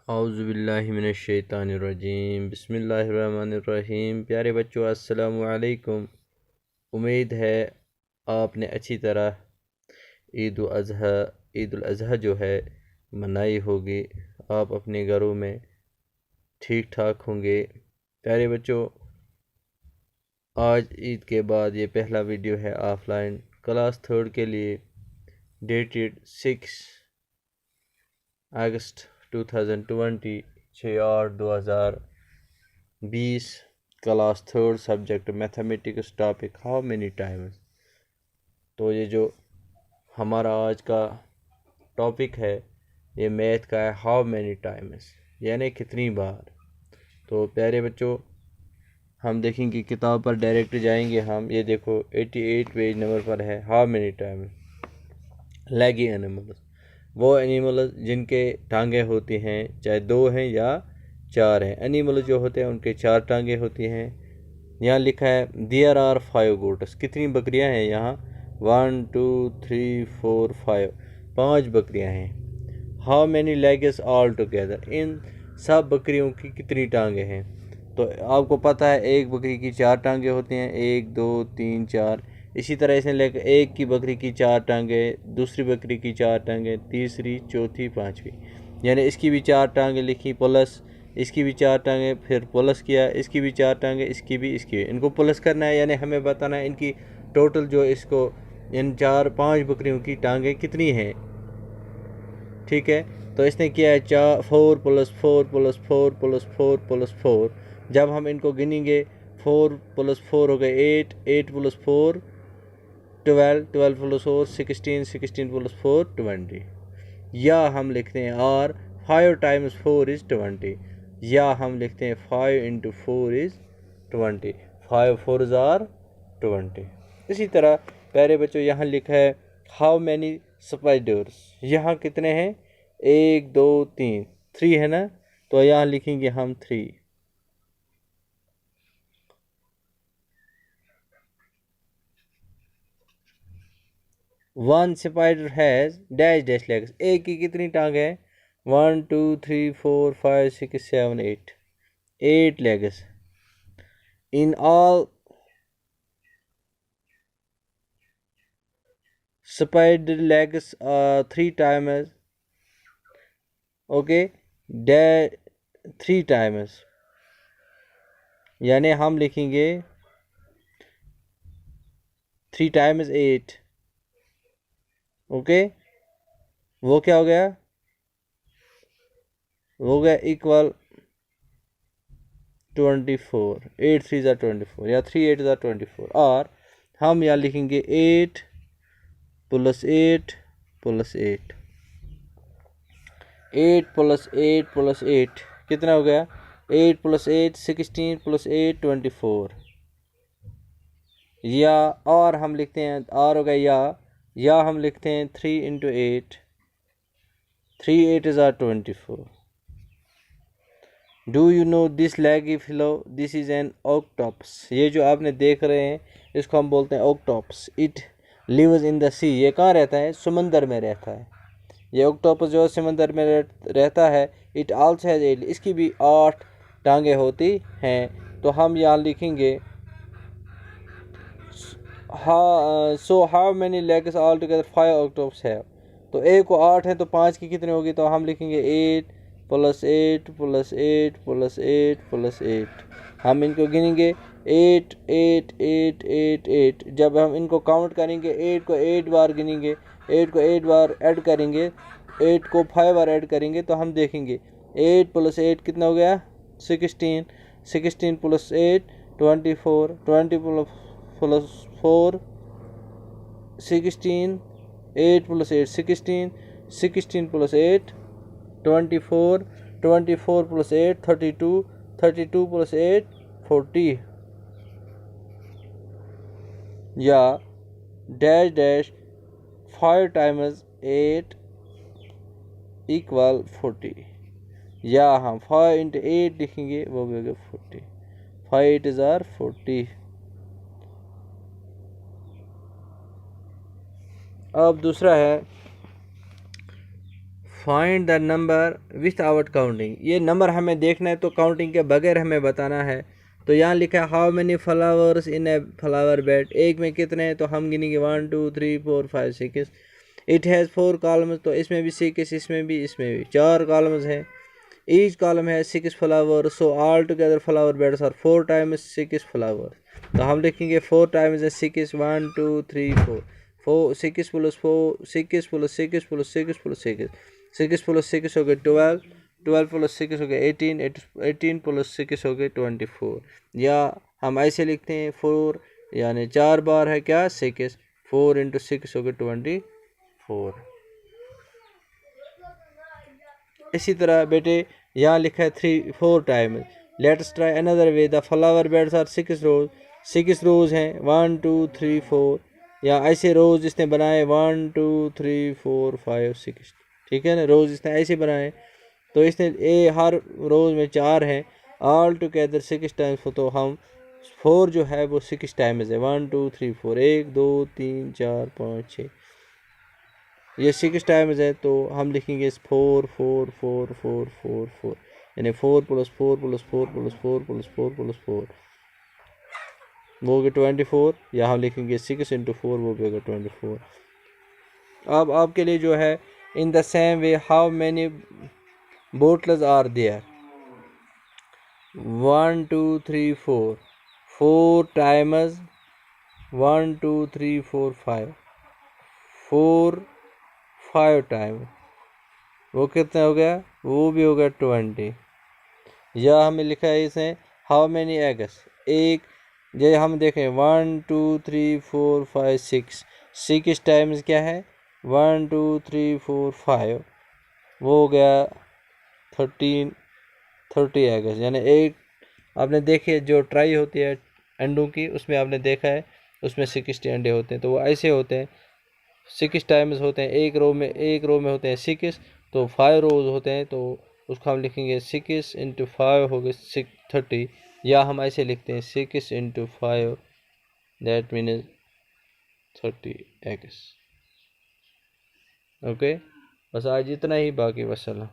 औज़ुबिल्लाहिमिनश्शैतानिर्रजीम बिस्मिल्लाहिर्रहमानिर्रहीम। प्यारे बच्चों, अस्सलामु अलैकुम। उम्मीद है आपने अच्छी तरह ईद उल अज़हा जो है मनाई होगी। आप अपने घरों में ठीक ठाक होंगे। प्यारे बच्चों, आज ईद के बाद ये पहला वीडियो है ऑफलाइन क्लास थर्ड के लिए, dated 6 August 2020, 6/8/2020। Class third, subject mathematics, topic how many times. तो ये जो हमारा आज का टॉपिक है ये मैथ का है, हाउ मेनी टाइम्स यानी कितनी बार। तो प्यारे बच्चों, हम देखेंगे किताब पर डायरेक्ट जाएंगे हम। ये देखो 88 पेज नंबर पर है, how many times laggy animals. वो एनिमल जिनके टांगें होती हैं, चाहे 2 हैं या 4 हैं। एनिमल जो होते हैं उनके 4 टांगें होती हैं। यहाँ लिखा है देयर आर 5 गोट्स। कितनी बकरियां हैं यहाँ? 1 2 3 4 5, 5 बकरियां हैं। How many legs all together. इन सब बकरियों की कितनी टांगें हैं? तो आपको पता है एक बकरी की 4 टांगें होती हैं, 1 2 3 4। इसी तरह इसने लेकर एक की बकरी की 4 टांगें, दूसरी बकरी की 4 टांगें, तीसरी, चौथी, पांचवी, यानी इसकी भी 4 टांगें लिखी, प्लस इसकी भी 4 टांगें, फिर प्लस किया, इसकी भी 4 टांगें, इसकी भी, इनको प्लस करना है। यानी हमें बताना है इनकी टोटल जो इसको इन 4-5 बकरियों की टांगें कितनी हैं। ठीक है, तो इसने किया है 4 + 4 + 4 + 4 + 4। जब हम इनको गिनेंगे 4 + 4 हो गए 8, 8 + 4 12, 12 + 4 16, 16 + 4 20। या हम लिखते हैं और 5 × 4 = 20। या हम लिखते हैं 5 × 4 = 20। 5 4s are 20। इसी तरह प्यारे बच्चों यहाँ लिखा है हाउ मैनी स्पाइडर्स। यहाँ कितने हैं? 1 2 3, 3 है ना। तो यहाँ लिखेंगे हम 3। One spider has dash dash legs. एक की कितनी टांग है? 1 2 3 4 5 6 7 8, 8 legs। In all spider legs 3 times, okay, 3 times, यानी हम लिखेंगे 3 times 8, ओके। वो क्या हो गया? हो गया इक्वल 24। 8 3s are 24 या 3 8s are 24। और हम यहाँ लिखेंगे 8 + 8 + 8, 8 + 8 + 8 कितना हो गया? 8 + 8 16 + 8 24। या और हम लिखते हैं और हो गया या हम लिखते हैं 3 × 8, 3 8s are 24। Do you know this leggy fellow, this is an octopus. ये जो आपने देख रहे हैं इसको हम बोलते हैं octopus. It lives in the sea. ये कहाँ रहता है? समंदर में रहता है। ये ऑक्टोपस जो समंदर में रहता है। इट आल्सो हैज 8, इसकी भी 8 टांगें होती हैं। तो हम यहाँ लिखेंगे so how many legs all together 5 octopus है। तो एक को 8 है तो 5 की कितनी होगी? तो हम लिखेंगे 8 + 8 + 8 + 8 + 8। हम इनको गिनेंगे 8 8 8 8 8। जब हम इनको काउंट करेंगे 8 को 8 बार गिनेंगे, 8 को 8 बार ऐड करेंगे, 8 को 5 बार ऐड करेंगे तो हम देखेंगे 8 + 8 कितना हो गया? 16, 16 + 8 24, 20 + 4 16, 8 + 8 16, 16 + 8 24, 24 + 8 32, 32 + 8 40। या डैश डैश 5 times 8 = 40। या हम 5 × 8 लिखेंगे, वो भी हो गया 40। 5 8s are 40। अब दूसरा है find the number without counting. ये नंबर हमें देखना है तो काउंटिंग के बगैर हमें बताना है। तो यहाँ लिखा है how many flowers in a flower bed, एक में कितने हैं तो हम गिनेंगे 1 2 3 4 5 6। इट हैज़ 4 कॉलम्स, तो इसमें भी 6, इसमें भी 4 कॉलम्स हैं। ईच कॉलम है 6 flower, so all together flower beds are 4 times 6 flower. तो हम लिखेंगे 4 times 6, 1 2 3 4 6 plus 4 6 plus 6 plus 6 plus 6 6 plus 6 हो गए 12, 12 प्लस 6 हो गए 18, 18 प्लस 6 हो गए 24। या हम ऐसे लिखते हैं 4 यानी 4 बार है क्या 6, 4 इंटू 6 हो गए 24। इसी तरह बेटे यहाँ लिखा है 4 times. Let's try another way, the flower beds are 6 rows, 6 rows हैं 1 2 3 4। या ऐसे रोज इसने बनाए 1 2 3 4 5 6, ठीक है ना, रोज इसने ऐसे बनाए। तो इसने हर रोज में 4 हैं, ऑल टुगेदर 6 टाइम्स। तो हम 4 जो है वो 6 टाइम्स है, 1 2 3 4, 1 2 3 4 5 6, ये 6 टाइम्स है। तो हम लिखेंगे 4 4 4 4 4 4, यानी 4 plus 4 plus 4 plus 4 plus 4 plus 4 वो हो गया 24। या हम लिखेंगे 6 इंटू 4, वो भी होगा 24। अब आपके लिए जो है in the same way, how many bottles are there, 1 2 3 4, 4 times 1 2 3 4 5, 4 5 time, वो कितना हो गया, वो भी हो गया 20। या हमें लिखा है इसे हाउ मैनी एग्स, एक ये हम देखें 1 2 3 4 5 6, 6 टाइम्स क्या है 1 2 3 4 5, वो हो गया 30 एग्स। यानी एक आपने देखे जो ट्राई होती है अंडों की, उसमें आपने देखा है उसमें 60 अंडे होते हैं। तो वो ऐसे होते हैं 6 टाइम्स होते हैं, एक रो में होते हैं 6, तो 5 रोज होते हैं। तो उसको हम लिखेंगे 6 इंटू 5 हो गए 30। या हम ऐसे लिखते हैं 6 into 5, that means 30 eggs. Okay, बस आज इतना ही, बाकी वसल्लम।